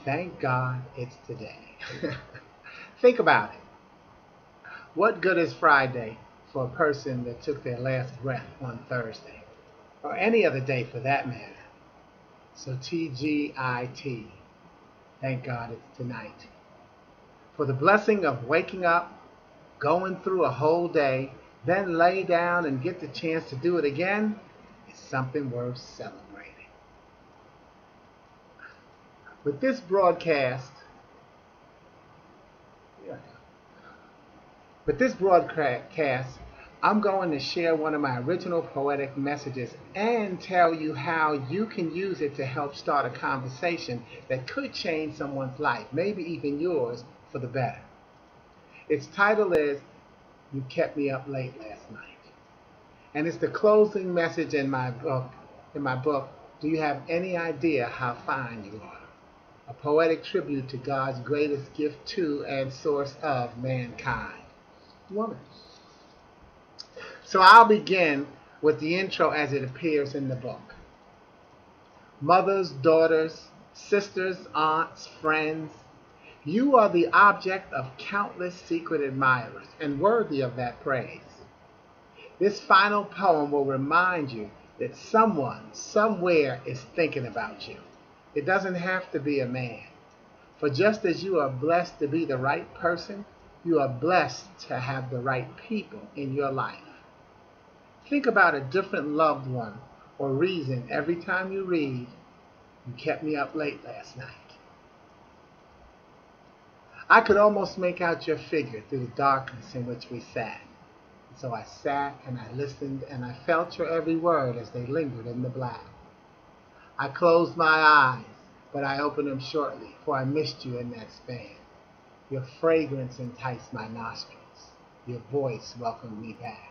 Thank God it's today. Think about it. What good is Friday for a person that took their last breath on Thursday? Or any other day for that matter. So Tgit. Thank God it's tonight. For the blessing of waking up, going through a whole day, then lay down and get the chance to do it again is something worth celebrating. With this broadcast, I'm going to share one of my original poetic messages and tell you how you can use it to help start a conversation that could change someone's life, maybe even yours, for the better. Its title is "You Kept Me Up Late Last Night," and it's the closing message in my book. Do You Have Any Idea How Fine You Are? A poetic tribute to God's greatest gift to and source of mankind, woman. So I'll begin with the intro as it appears in the book. Mothers, daughters, sisters, aunts, friends, you are the object of countless secret admirers and worthy of that praise. This final poem will remind you that someone, somewhere is thinking about you. It doesn't have to be a man. For just as you are blessed to be the right person, you are blessed to have the right people in your life. Think about a different loved one or reason every time you read, "You kept me up late last night." I could almost make out your figure through the darkness in which we sat. And so I sat and I listened and I felt your every word as they lingered in the black. I closed my eyes, but I opened them shortly, for I missed you in that span. Your fragrance enticed my nostrils. Your voice welcomed me back.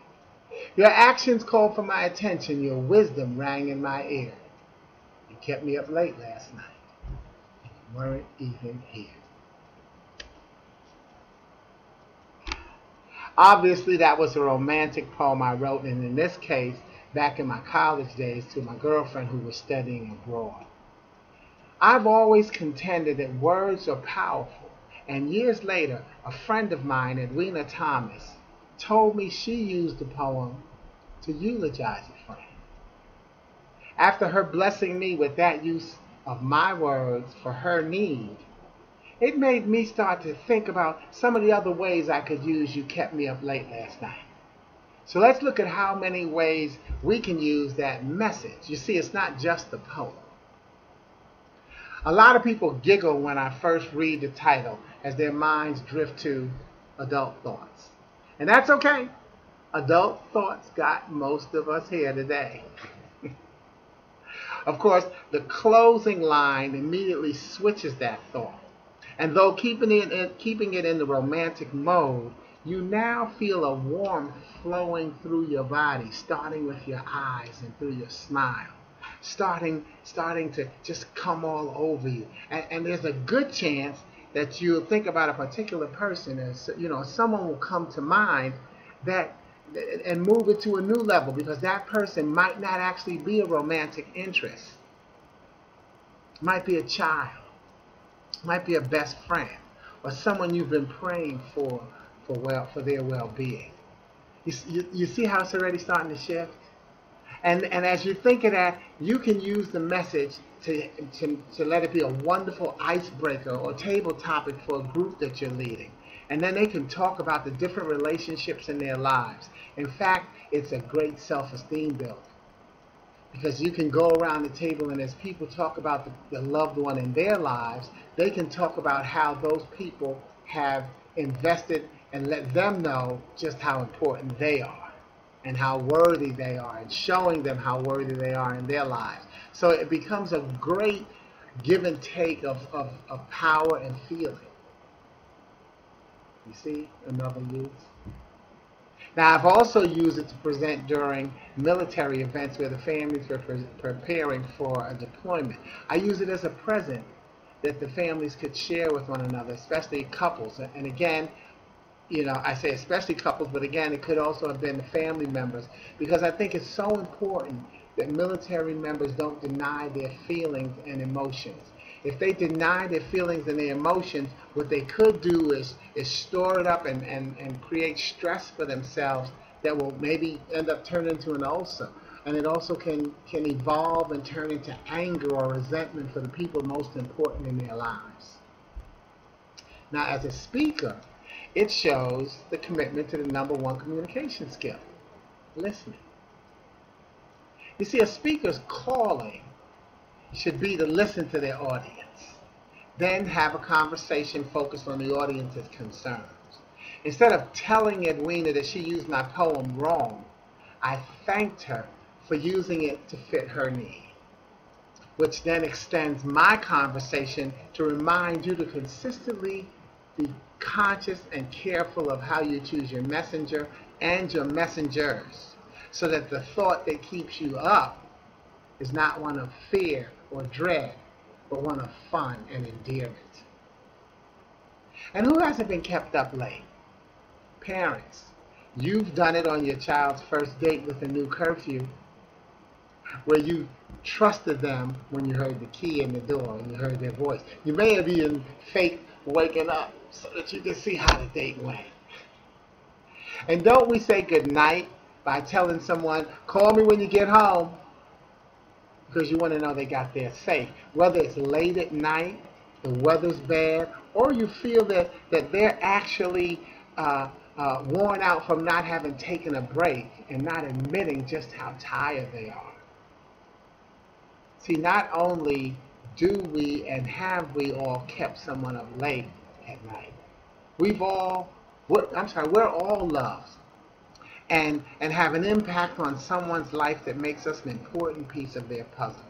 Your actions called for my attention. Your wisdom rang in my ear. You kept me up late last night. You weren't even here. Obviously, that was a romantic poem I wrote, and in this case, back in my college days, to my girlfriend who was studying abroad. I've always contended that words are powerful, and years later, a friend of mine, Edwina Thomas, told me she used the poem to eulogize a friend. After her blessing me with that use of my words for her need, it made me start to think about some of the other ways I could use "You Kept Me Up Late Last Night." So let's look at how many ways we can use that message. You see, it's not just the poem. A lot of people giggle when I first read the title as their minds drift to adult thoughts. And that's okay. Adult thoughts got most of us here today. Of course, the closing line immediately switches that thought. And though keeping it in the romantic mode, you now feel a warmth flowing through your body, starting with your eyes and through your smile, starting to just come all over you. And there's a good chance that you'll think about a particular person, as someone will come to mind and move it to a new level, because that person might not actually be a romantic interest. Might be a child. Might be a best friend, or someone you've been praying for their well-being. You see how it's already starting to shift? And as you think of that, you can use the message to let it be a wonderful icebreaker or table topic for a group that you're leading. And then they can talk about the different relationships in their lives. In fact, it's a great self-esteem builder. Because you can go around the table, and as people talk about the loved one in their lives, they can talk about how those people have invested and let them know just how important they are and how worthy they are, and showing them how worthy they are in their lives. So it becomes a great give and take of power and feeling. You see another use? Now, I've also used it to present during military events where the families were preparing for a deployment. I use it as a present that the families could share with one another, especially couples. And again, I say especially couples, but again, it could also have been the family members, because I think it's so important that military members don't deny their feelings and emotions. If they deny their feelings and their emotions, what they could do is store it up and create stress for themselves that will maybe end up turning into an ulcer. And it also can evolve and turn into anger or resentment for the people most important in their lives. Now, as a speaker, it shows the commitment to the number one communication skill, listening. You see, a speaker's calling should be to listen to their audience, then have a conversation focused on the audience's concerns. Instead of telling Edwina that she used my poem wrong, I thanked her for using it to fit her need, which then extends my conversation to remind you to consistently be conscious and careful of how you choose your messenger and your messengers, so that the thought that keeps you up is not one of fear or dread, but one of fun and endearment. And who hasn't been kept up late? Parents, you've done it on your child's first date with a new curfew, where you trusted them when you heard the key in the door and you heard their voice. You may have even faked waking up so that you could see how the date went. And don't we say goodnight by telling someone, call me when you get home, because you want to know they got there safe. Whether it's late at night, the weather's bad, or you feel that they're actually worn out from not having taken a break and not admitting just how tired they are. See, not only do we and have we all kept someone up late at night, we're all loved and have an impact on someone's life that makes us an important piece of their puzzle.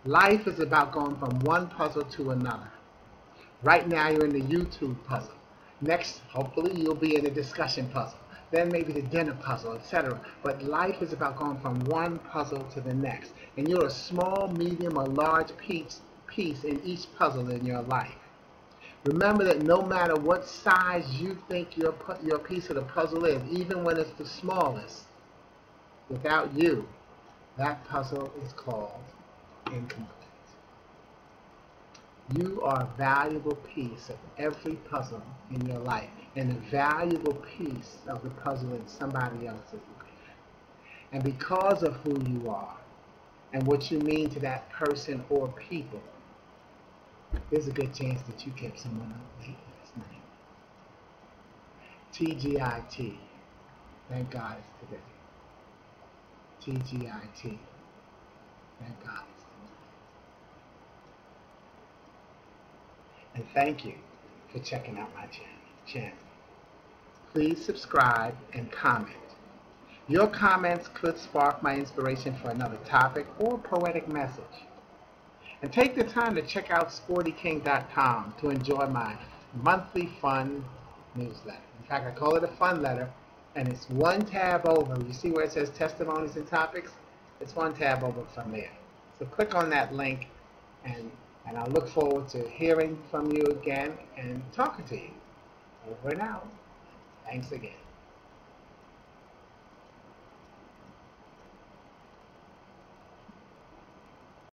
Life is about going from one puzzle to another. Right now you're in the YouTube puzzle. Next, hopefully, you'll be in the discussion puzzle. Then maybe the dinner puzzle, etc. But life is about going from one puzzle to the next. And you're a small, medium, or large piece in each puzzle in your life. Remember that no matter what size you think your piece of the puzzle is, even when it's the smallest, without you, that puzzle is called incomplete. You are a valuable piece of every puzzle in your life, and a valuable piece of the puzzle in somebody else's life. And because of who you are and what you mean to that person or people, there's a good chance that you kept someone up late last night. Tgit. Thank God it's today. Tgit. Thank God it's today. And thank you for checking out my channel. Please subscribe and comment. Your comments could spark my inspiration for another topic or poetic message. And take the time to check out sportyking.com to enjoy my monthly fun newsletter. In fact, I call it a fun letter, and it's one tab over. You see where it says testimonies and topics? It's one tab over from there. So click on that link, and I look forward to hearing from you again and talking to you. Over and out. Thanks again.